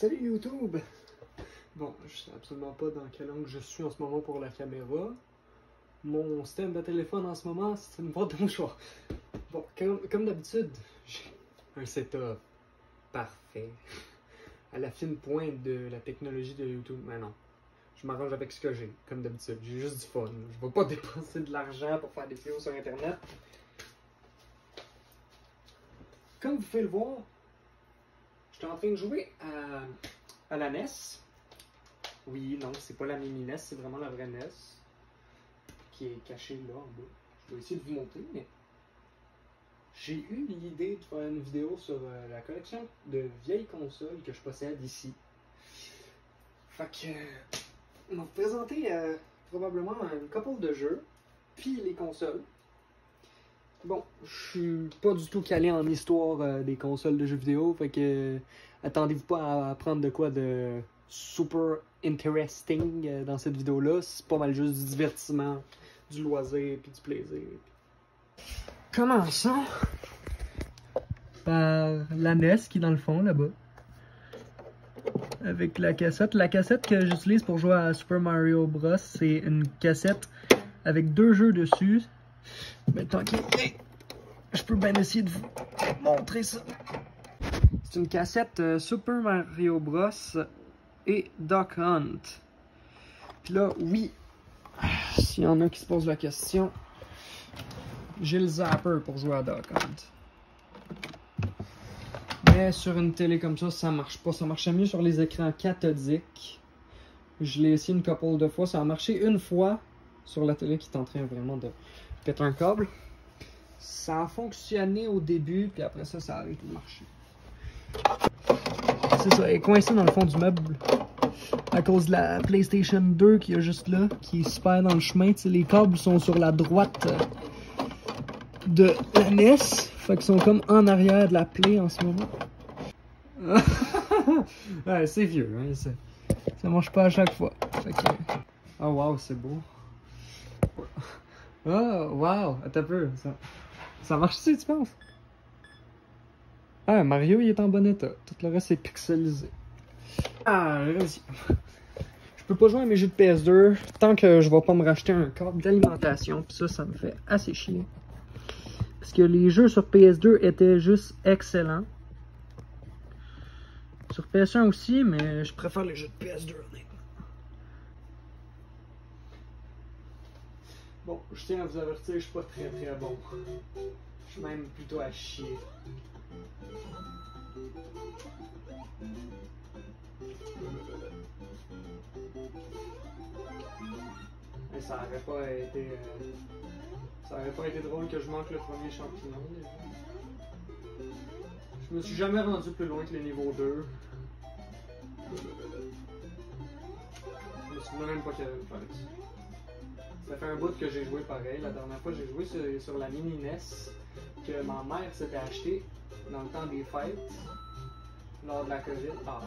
Salut YouTube! Bon, je sais absolument pas dans quel angle je suis en ce moment pour la caméra. Mon stand de téléphone en ce moment, c'est une boîte de mouchoirs. Bon, comme d'habitude, j'ai un setup parfait. À la fine pointe de la technologie de YouTube. Mais non, je m'arrange avec ce que j'ai, comme d'habitude. J'ai juste du fun. Je vais pas dépenser de l'argent pour faire des vidéos sur Internet. Comme vous pouvez le voir, je suis en train de jouer à la NES. Oui, non, c'est pas la mini NES, c'est vraiment la vraie NES. Qui est cachée là en bas. Je vais essayer de vous montrer, mais j'ai eu l'idée de faire une vidéo sur la collection de vieilles consoles que je possède ici. Fait que, on va vous présenter probablement une couple de jeux, puis les consoles. Bon, je suis pas du tout calé en histoire des consoles de jeux vidéo, fait que attendez-vous pas à apprendre de quoi de super interesting dans cette vidéo-là. C'est pas mal juste du divertissement, du loisir puis du plaisir. Commençons par la NES qui est dans le fond là-bas. Avec la cassette. La cassette que j'utilise pour jouer à Super Mario Bros, c'est une cassette avec 2 jeux dessus. Mais tant qu'il est, je peux bien essayer de vous montrer ça. C'est une cassette Super Mario Bros et Duck Hunt. Puis là, oui, s'il y en a qui se posent la question, j'ai le zapper pour jouer à Duck Hunt. Mais sur une télé comme ça marche pas. Ça marchait mieux sur les écrans cathodiques. Je l'ai essayé une couple de fois. Ça a marché une fois sur la télé qui est en train vraiment de péter un câble. Ça a fonctionné au début, puis après ça, ça a arrêté de marcher. C'est ça, elle est coincée dans le fond du meuble. À cause de la PlayStation 2 qui est juste là, qui est super dans le chemin. T'sais, les câbles sont sur la droite de la NES. Fait qu'ils sont comme en arrière de la Play en ce moment. Ouais, c'est vieux, hein, ça marche pas à chaque fois. Fait que... Oh wow, c'est beau. Oh wow, attends un peu. Ça marche-tu, tu penses? Ah, Mario, il est en bon état. Tout le reste est pixelisé. Ah, vas-y. Je peux pas jouer à mes jeux de PS2 tant que je vais pas me racheter un câble d'alimentation. Puis ça me fait assez chier. Parce que les jeux sur PS2 étaient juste excellents. Sur PS1 aussi, mais je préfère les jeux de PS2, honnêtement. Bon, je tiens à vous avertir, je suis pas très bon. Je suis même plutôt à chier. Mais ça aurait pas été drôle que je manque le premier champignon. Je me suis jamais rendu plus loin que le niveau 2. Je me souviens même pas qu'il y avait une fête. Ça fait un bout que j'ai joué pareil. La dernière fois, j'ai joué sur la mini NES que ma mère s'était achetée dans le temps des fêtes, lors de la COVID. Ah,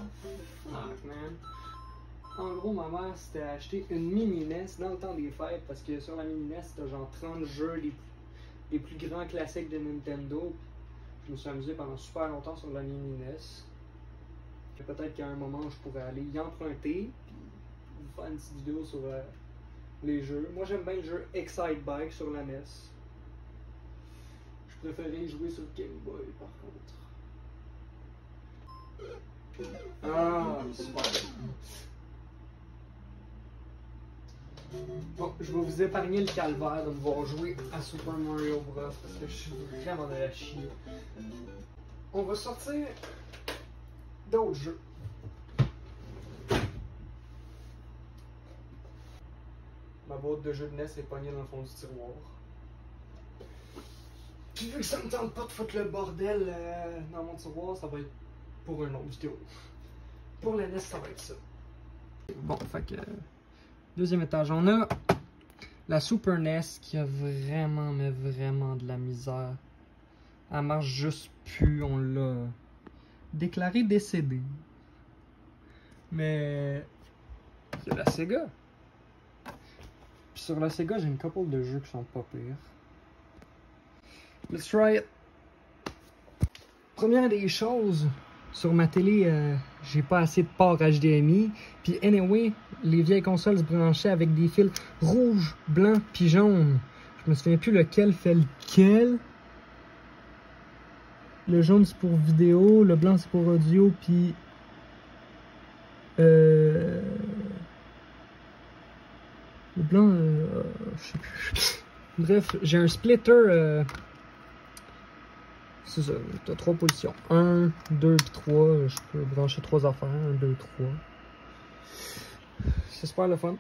fuck, man. En gros, ma mère s'était acheté une mini NES dans le temps des fêtes parce que sur la mini NES, c'était genre 30 jeux les plus grands classiques de Nintendo. Je me suis amusé pendant super longtemps sur la mini NES. Peut-être qu'à un moment, je pourrais aller y emprunter puis faire une petite vidéo sur les jeux. Moi, j'aime bien le jeu Excite Bike sur la NES. Je préférais jouer sur Game Boy par contre. Ah, super. Bon, je vais vous épargner le calvaire de me voir jouer à Super Mario Bros. Parce que je suis vraiment de la chier. On va sortir d'autres jeux. Ma boîte de jeux de NES est pognée dans le fond du tiroir. Puis vu que ça me tente pas de foutre le bordel dans mon tiroir, ça va être pour une autre vidéo. Pour la NES, ça va être ça. Bon, fait que... Deuxième étage, on a la Super NES qui a vraiment, mais vraiment de la misère. Elle marche juste plus, on l'a déclaré décédée. Mais... c'est la Sega. Puis sur la Sega, j'ai une couple de jeux qui sont pas pires. Let's try it! Première des choses, sur ma télé, j'ai pas assez de port HDMI. Puis anyway, les vieilles consoles se branchaient avec des fils rouge, blanc, puis jaune. Je me souviens plus lequel fait lequel. Le jaune c'est pour vidéo, le blanc c'est pour audio, puis le blanc, je sais plus. Bref, j'ai un splitter. C'est ça, t'as 3 positions. 1, 2, puis 3. Je peux brancher 3 affaires. 1, 2, 3. C'est super le fun.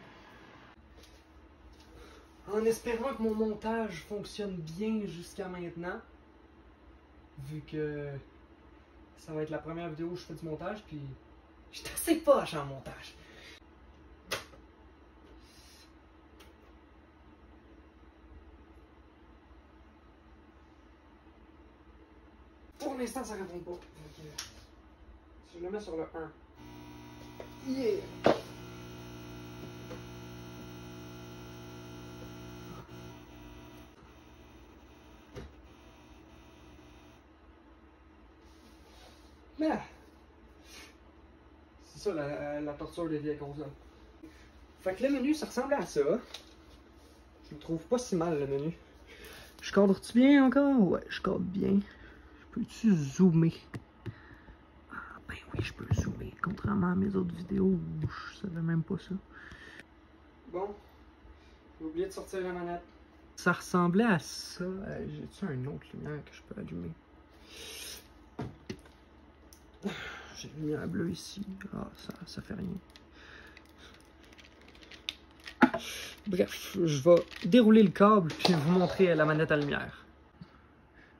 En espérant que mon montage fonctionne bien jusqu'à maintenant. Vu que ça va être la première vidéo où je fais du montage, puis je suis assez poche en montage. Pour l'instant, ça répond pas. Donc, si je le mets sur le 1. Yeah! Ah. C'est ça la torture des vieilles consoles. Fait que le menu, ça ressemblait à ça. Je le trouve pas si mal, le menu. Je cadre-tu bien encore? Ouais, je cadre bien. Peux-tu zoomer? Ah, ben oui, je peux zoomer. Contrairement à mes autres vidéos, je savais même pas ça. Bon, j'ai oublié de sortir la manette. Ça ressemblait à ça. J'ai-tu une autre lumière que je peux allumer? J'ai une lumière bleue ici. Ah, ça fait rien. Bref, je vais dérouler le câble puis vous montrer la manette à lumière.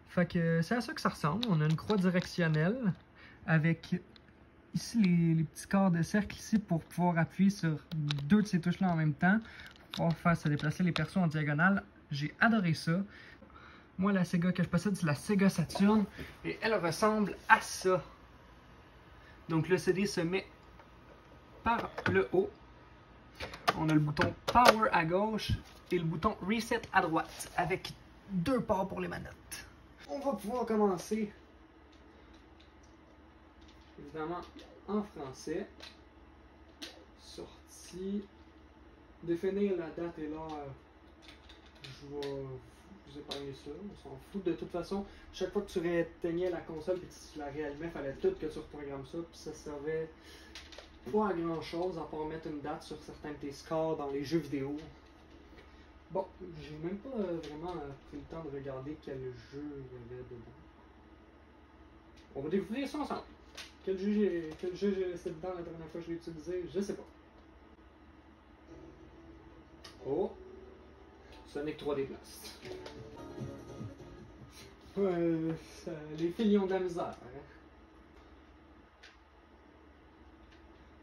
Fait que c'est à ça que ça ressemble. On a une croix directionnelle avec ici les petits corps de cercle ici pour pouvoir appuyer sur 2 de ces touches-là en même temps. Pour pouvoir faire se déplacer les persos en diagonale. J'ai adoré ça. Moi, la Sega que je possède, c'est la Sega Saturn. Et elle ressemble à ça. Donc le CD se met par le haut. On a le bouton Power à gauche et le bouton Reset à droite avec 2 ports pour les manettes. On va pouvoir commencer, évidemment, en français. Sortie. Définir la date et l'heure. Je vais vous épargner ça. On s'en fout. De toute façon, chaque fois que tu rééteignais la console et que tu la réallumais, il fallait tout que tu reprogrammes ça. Puis ça servait pas à grand chose à part mettre une date sur certains de tes scores dans les jeux vidéo. Bon, j'ai même pas vraiment pris le temps de regarder quel jeu il y avait dedans. On va découvrir ça ensemble. Quel jeu j'ai laissé dedans la dernière fois que je l'ai utilisé, je sais pas. Oh! Sonic 3D Blast. Les fils ont de la misère. Hein?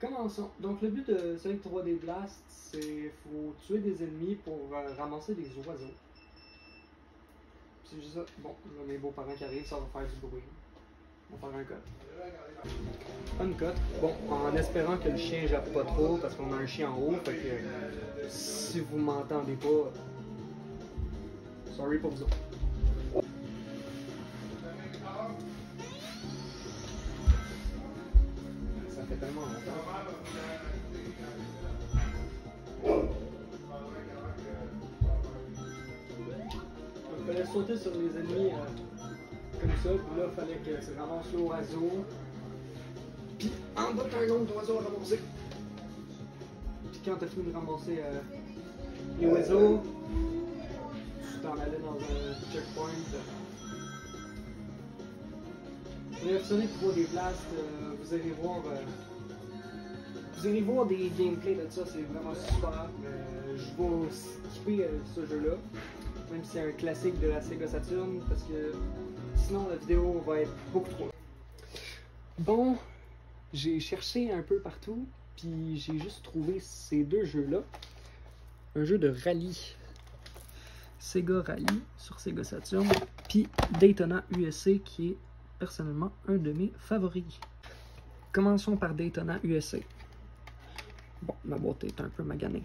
Commençons. Donc le but de Sonic 3D Blast, c'est faut tuer des ennemis pour ramasser des oiseaux. C'est juste ça. Bon, là, mes beaux-parents qui arrivent, ça va faire du bruit. On va faire un cut. Un cut. Bon, en espérant que le chien jappe pas trop, parce qu'on a un chien en haut, fait que si vous m'entendez pas, sorry pour vous autres. Ça fait tellement longtemps. Il fallait sauter sur les ennemis comme ça, puis là, il fallait que tu ramasses l'oiseau. Puis en bas, t'as un nombre d'oiseaux à ramasser. Puis quand t'as fini de ramasser les oiseaux, tu t'en allais dans un checkpoint. Bref, Sonic 3D Blast, vous allez voir des gameplays de ça, c'est vraiment super. Je vais skipper ce jeu-là, même si c'est un classique de la Sega Saturn, parce que sinon la vidéo va être beaucoup trop longue. Bon, j'ai cherché un peu partout, puis j'ai juste trouvé ces 2 jeux-là. Un jeu de rallye, Sega Rally sur Sega Saturn, puis Daytona USA qui est personnellement un de mes favoris. Commençons par Daytona USA. Bon, ma boîte est un peu maganée.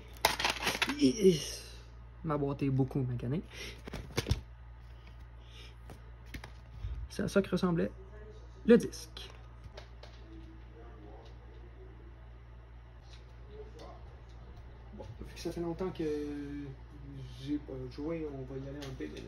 Ma boîte est beaucoup maganée. C'est à ça que ressemblait le disque. ça fait longtemps que j'ai pas joué, on va y aller en beginner.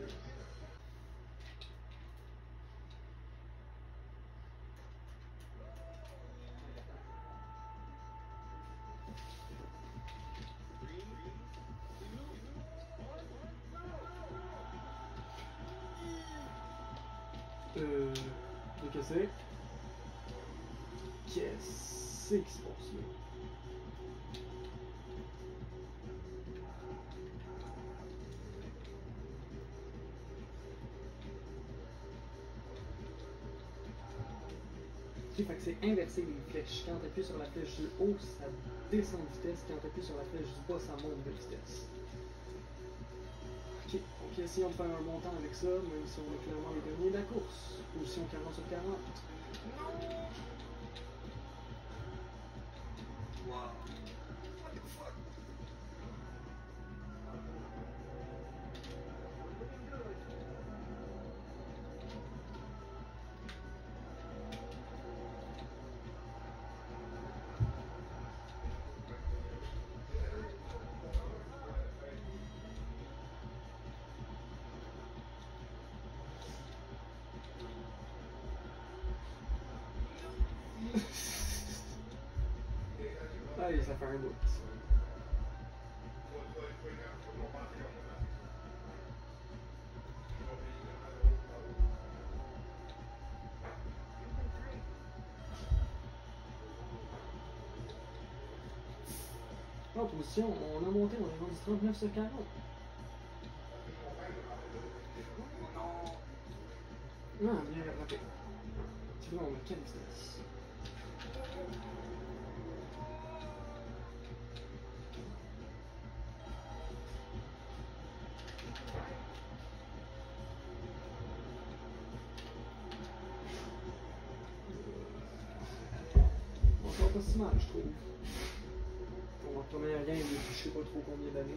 Décaissé. Qu'est-ce qui se passe là? Ok, fait que c'est inversé les flèches. Quand tu appuies sur la flèche du haut, ça descend de vitesse. Quand tu appuies sur la flèche du bas, ça monte de vitesse. Ok, donc essayons de faire un bon temps avec ça, même si on est clairement les derniers de la course. Position 40 sur 40. Wow. What the fuck? Allez, ça fait un bout. En position, on a monté, on est rendu 39 sur 40. Non, bien rattrapé. Tu vois, on a quelle vitesse? Encore pas si mal, je trouve. Pour ma première game depuis je sais pas trop combien d'années.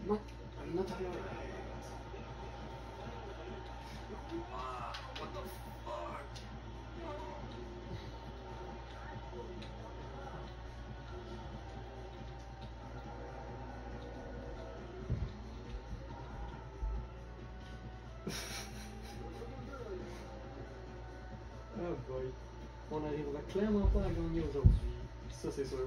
Non, I'm not alright. What the fuck? Oh boy. On n'arrivera clairement pas à gagner aujourd'hui. Ça, c'est sûr.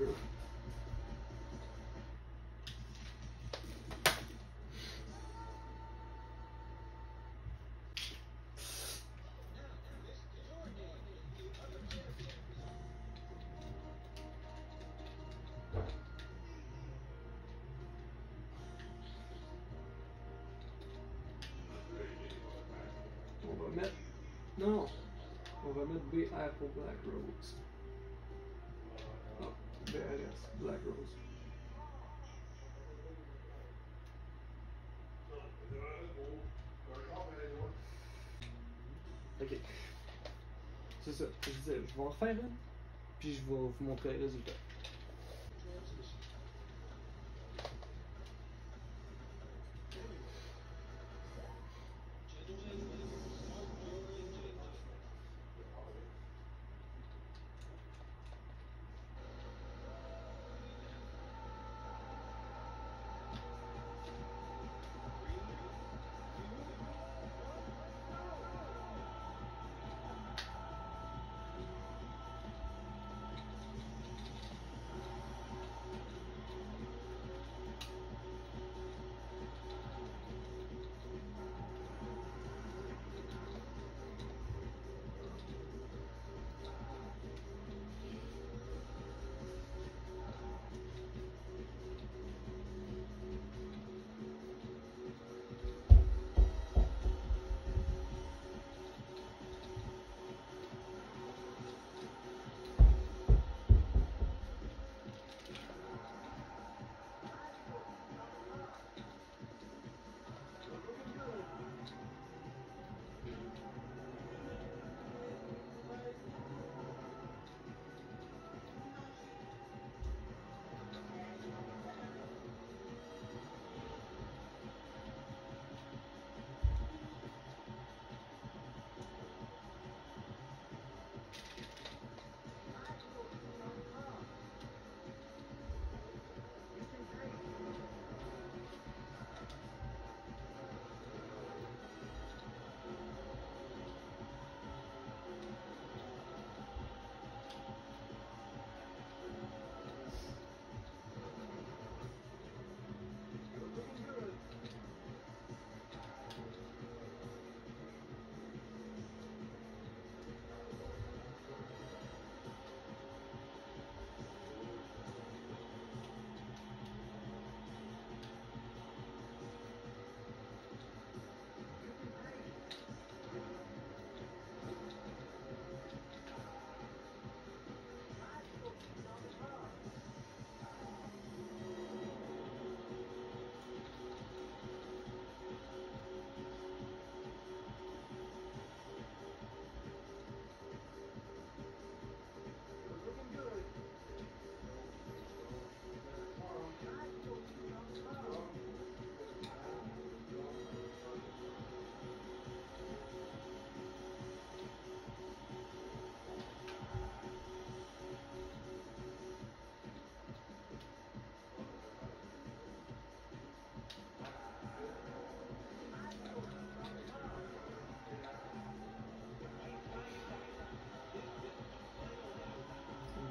On va mettre... Non! On va mettre BR pour Black Rose. Non, BRS, Black Rose. Ok. C'est ça. Je disais, je vais en refaire une, puis je vais vous montrer le résultat.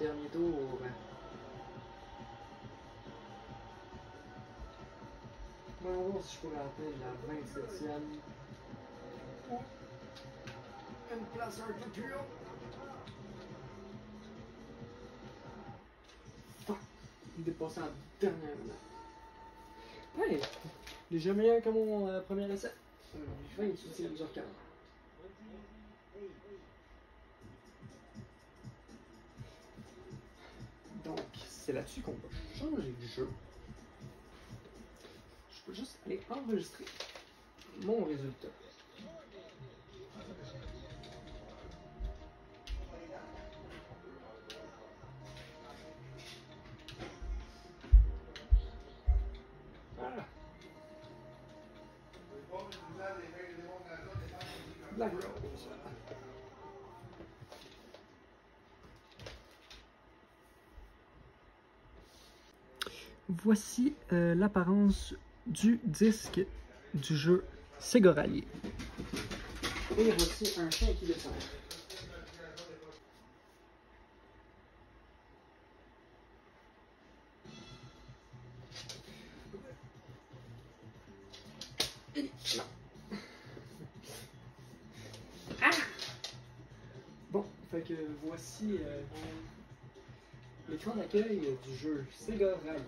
dernier tour. On va voir si je pourrais atteindre la 27e. Une place un peu plus haut. Fuck. Dépassé en dernière minute. Ouais, déjà meilleur que mon premier essai. 28e sur 40. Donc, c'est là-dessus qu'on va changer de jeu. Je peux juste aller enregistrer mon résultat. Voilà. Black Rose. Voici l'apparence du disque du jeu Sega Rally. Et voici un chien qui descend. Non. Ah! Bon, fait que voici l'écran d'accueil du jeu Sega Rally.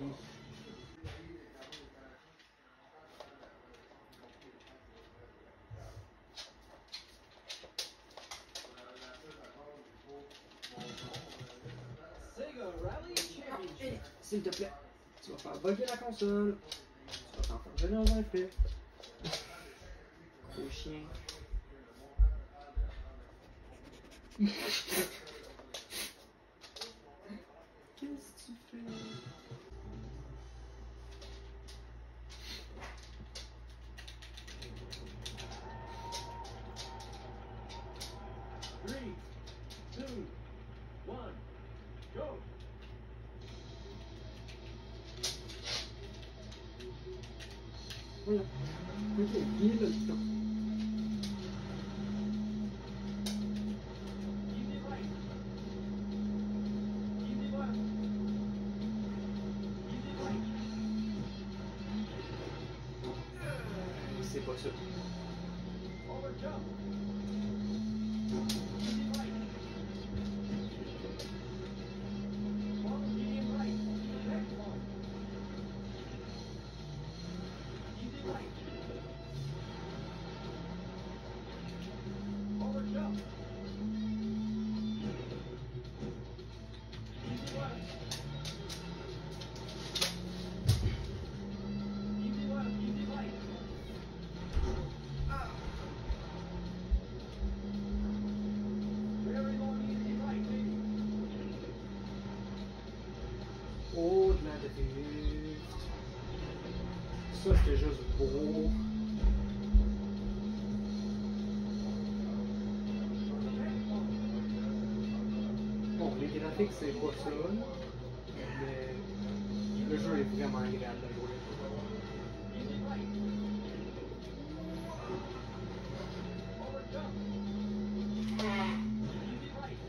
S'il te plaît, tu vas faire bugger la console. Tu vas t'en faire venir dans un fait. Gros chien. Qu'est-ce que tu fais? Three, two, one, go! Voilà. Ok, il est là le temps. Easy right. Easy left. Easy right. C'est pas ça. Over jump. Easy right. One medium right. Next one. Easy right. Over jump. Easy left. Easy left. Easy right. Very long easy right, baby. Oh, de la drift. Ça, c'était juste beau. Bon, les graphiques, c'est pas ça. Mais le jeu est vraiment agréable à jouer. Easy right. Over jump. Easy right.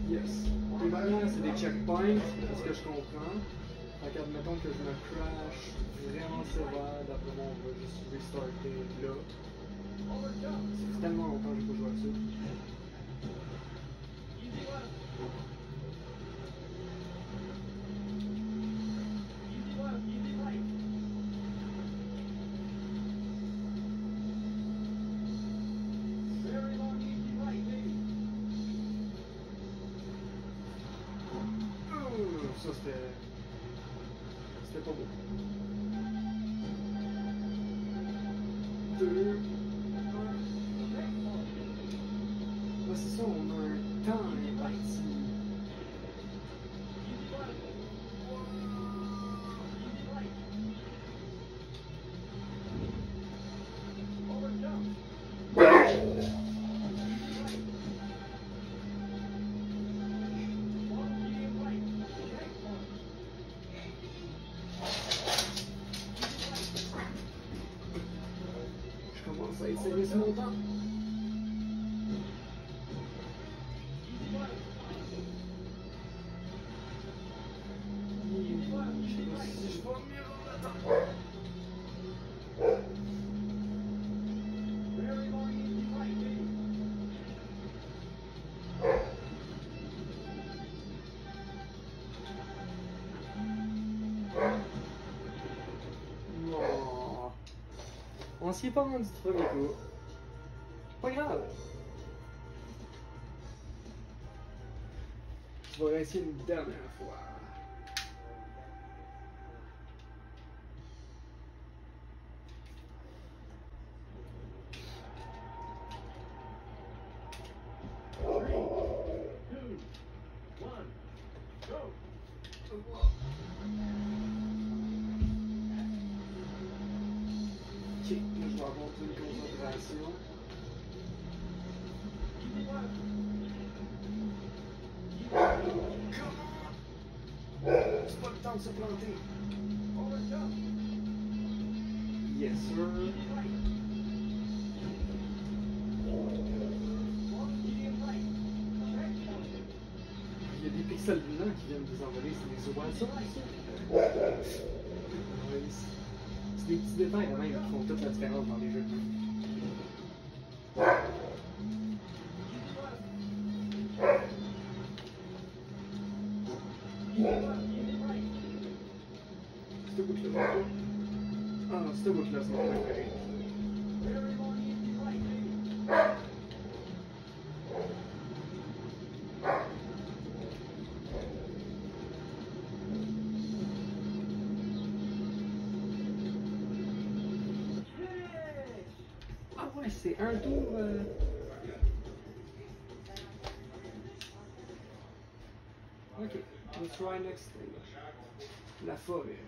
Yes. Les manières, c'est des checkpoints, c'est ce que je comprends. Fait qu'admettons que je me crash vraiment sévère, d'après moi, on va juste restarter là. Over jump. Ça fait tellement longtemps que j'ai pas joué à ça. Easy left. Easy left. Easy right. Very long easy right, baby. Ça, c'était pas beau. Deux. Next one. Ouais, c'est ça, on a un temps imparti. Easy left. Easy right. Over jump. One medium right. Next one. Je commence à essayer ce montant. Easy left. s'y est pas rendu du premier coup. Pas grave. Je vais essayer une dernière fois. Ok, là je vais avoir une concentration. C'est pas le temps de se planter. Yes, sir. Il y a des pixels blancs qui viennent de s'envoler, c'est des oiseaux, ça? Ouais, c'est des petits détails quand même qui font toute la différence dans les jeux de main. Ce bout-là. Ah, ce bout-là, c'est mon préféré. Ah ouais, c'est un tour. Ok, let's try next thing. La forêt.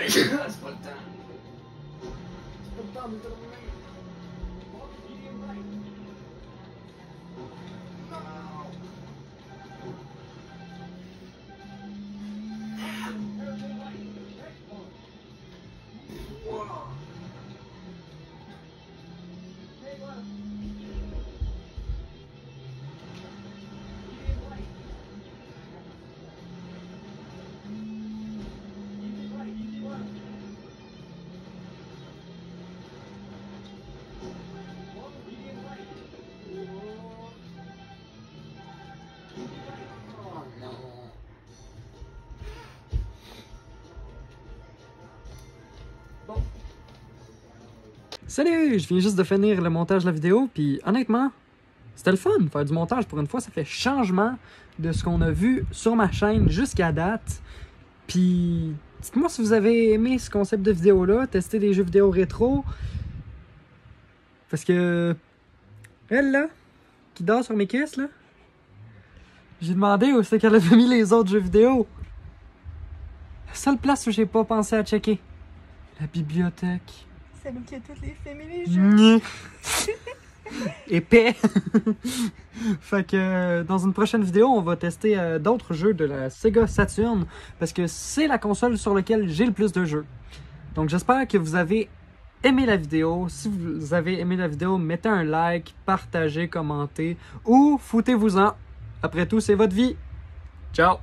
C'est pas le temps. C'est pas le temps de terminer. Salut! Je viens juste de finir le montage de la vidéo, puis honnêtement, c'était le fun de faire du montage. Pour une fois, ça fait changement de ce qu'on a vu sur ma chaîne jusqu'à date. Puis, dites-moi si vous avez aimé ce concept de vidéo-là, tester des jeux vidéo rétro. Parce que, elle là, qui dort sur mes cuisses là, j'ai demandé où c'est qu'elle avait mis les autres jeux vidéo. La seule place où j'ai pas pensé à checker, la bibliothèque. C'est nous qui a tous les films et les jeux. Épais. Fait que dans une prochaine vidéo, on va tester d'autres jeux de la Sega Saturn parce que c'est la console sur laquelle j'ai le plus de jeux. Donc j'espère que vous avez aimé la vidéo. Si vous avez aimé la vidéo, mettez un like, partagez, commentez ou foutez-vous-en. Après tout, c'est votre vie. Ciao!